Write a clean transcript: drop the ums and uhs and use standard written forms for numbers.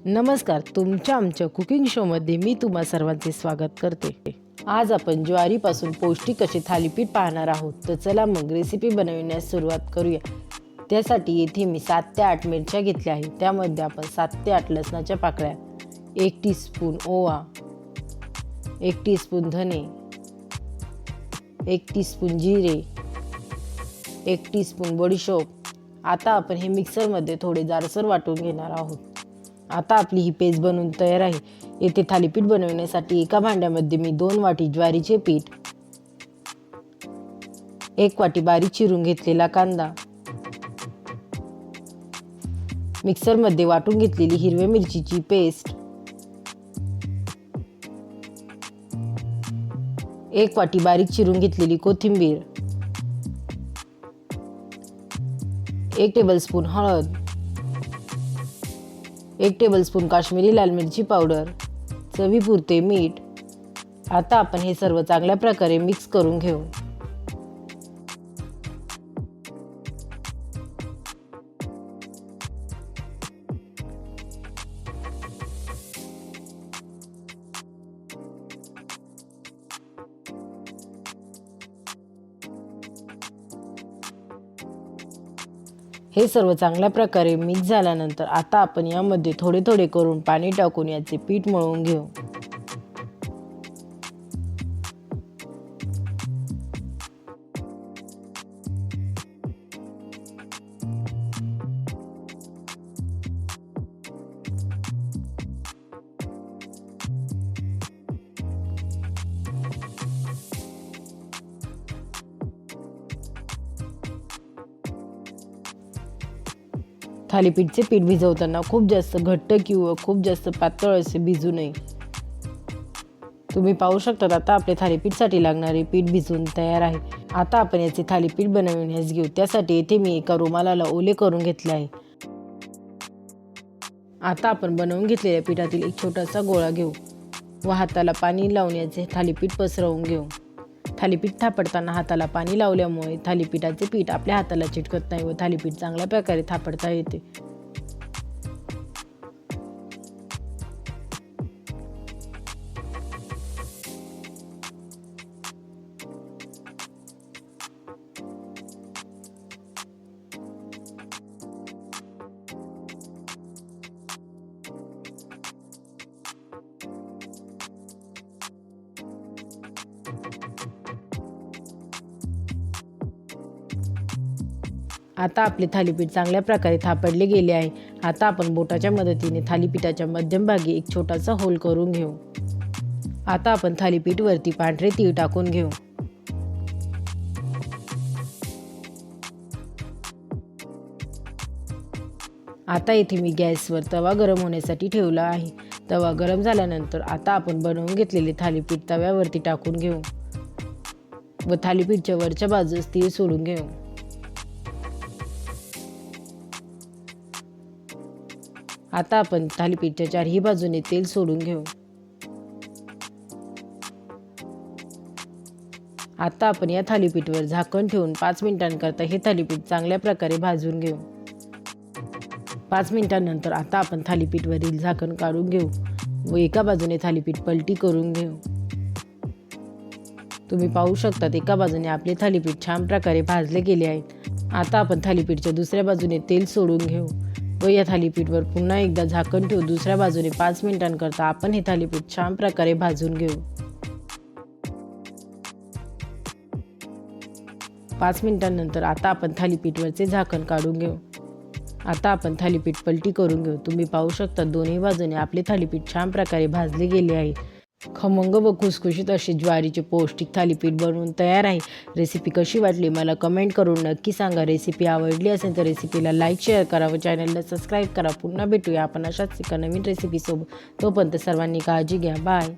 नमस्कार, तुमच्या आमच्या कुकिंग शोमध्ये मी तुम्हा सर्वांचे स्वागत करते। आज आपण ज्वारीपासून पौष्टिक असे थालीपीठ पाहणार आहोत। तर चला मग रेसिपी बनवण्यास सुरुवात करूया। त्यासाठी येथे मी 7 ते 8 मिरच्या घेतल्या आहेत। त्यामध्ये आपण 7 ते 8 लसणाच्या पाकळ्या, 1 टीस्पून ओवा, 1 टीस्पून धने, 1 टीस्पून जिरे, 1 टीस्पून बडीशोप। आता आपण हे मिक्सरमध्ये थोडे जाडसर वाटून घेणार आहोत। आता आपली ही पेस्ट बनवून तयार आहे। येथे थालीपीठ बनवण्यासाठी एका भांड्यामध्ये मी 2 वाटी ज्वारीचे पीठ, 1 वाटी बारीक चिरून घेतलेला कांदा, मिक्सरमध्ये वाटून घेतलेली हिरव्या मिरचीची पेस्ट, 1 वाटी बारीक चिरून घेतलेली कोथिंबीर, 1 टेबलस्पून हळद, 1 टेबलस्पून काश्मीरी लाल मिरची पावडर, चवीपुरते मीठ। आता आपण हे सर्व चांगल्या प्रकारे मिक्स करून घेऊ। हे सर्व चांगल्या प्रकारे मिक्स झाल्यानंतर आता आपण यामध्ये थोडे थोडे करून पाणी टाकून याचे पीठ मळून घेऊ। थालीपीठचे पीठ भिजवताना खूप जास्त घट्ट किंवा खूप जास्त पातळ असे भिजू नये। तुम्ही पाहू शकता आता आपले थालीपीठसाठी लागणारे पीठ भिजवून तयार आहे। आता आपण याचे थालीपीठ बनवण्यास घेऊ। त्यासाठी येथे मी एका रुमालाला ओले करून घेतले आहे। आता आपण बनवून घेतलेल्या पिठातील एक छोटासा गोळा घेऊ व हाताला पाणी लावून याचे थालीपीठ पसरवून घेऊ। थालीपीठ थापडताना हाताला पाणी लावल्यामुळे थालीपीठाचे पीठ आपल्या हाताला चिटकत नाही व थालीपीठ चांगल्या प्रकारे थापडता येते। आता आपले थालीपीठ चांगल्या प्रकारे थापडले गेले आहे। आता आपण बोटाच्या मदतीने थालीपीठाच्या मध्यभागी एक छोटासा होल करून घेऊ। आता आपण थालीपीठ वरती पांढरे तीळ टाकून घेऊ। आता इथे मी गॅसवर तवा गरम होण्यासाठी ठेवला आहे। तवा गरम झाल्यानंतर आता आपण बनवून घेतलेले थालीपीठ तव्यावरती टाकून घेऊ व थालीपीठच्या वरच्या बाजूस तीळ सोडून घेऊ। आता आपण थालीपीठच्या चारही बाजूने तेल सोडून घेऊ। आता आपण या थालीपीठवर झाकण ठेवून 5 मिनिटांकरता हे थालीपीठ चांगल्या प्रकारे भाजून घेऊ। 5 मिनिटांनंतर आता आपण थालीपीठवरील झाकण काढून घेऊ व एका बाजूने थालीपीठ पलटी करून घेऊ। तुम्ही पाहू शकता एका बाजूने आपले थालीपीठ छान प्रकारे भाजले गेले आहे। आता आपण थालीपीठच्या दुसऱ्या बाजूने तेल सोडून घेऊ व या थालीपीठवर पुन्हा एकदा झाकण ठेवून दुसऱ्या बाजूने 5 मिनिटांकरता आपण हे थालीपीठ छान प्रकारे भाजून घेऊ। 5 मिनिटांनंतर आता आपण थालीपीठवरचे झाकण काढून घेऊ। आता आपण थालीपीठ पलटी करून घेऊ। तुम्ही पाहू शकता दोन्ही बाजूने आपले थालीपीठ छान प्रकारे भाजले गेले आहे। खमंग व खुसखुशीत असे ज्वारीचे पौष्टिक थालीपीठ बनवून तयार आहे। रेसिपी कशी वाटली मला कमेंट करून नक्की सांगा। रेसिपी आवडली असेल तर रेसिपीला लाईक शेअर करा व चॅनलला सबस्क्राईब करा। पुन्हा भेटूया आपण अशाच एका नवीन रेसिपीसोबत। तोपर्यंत सर्वांनी काळजी घ्या। बाय।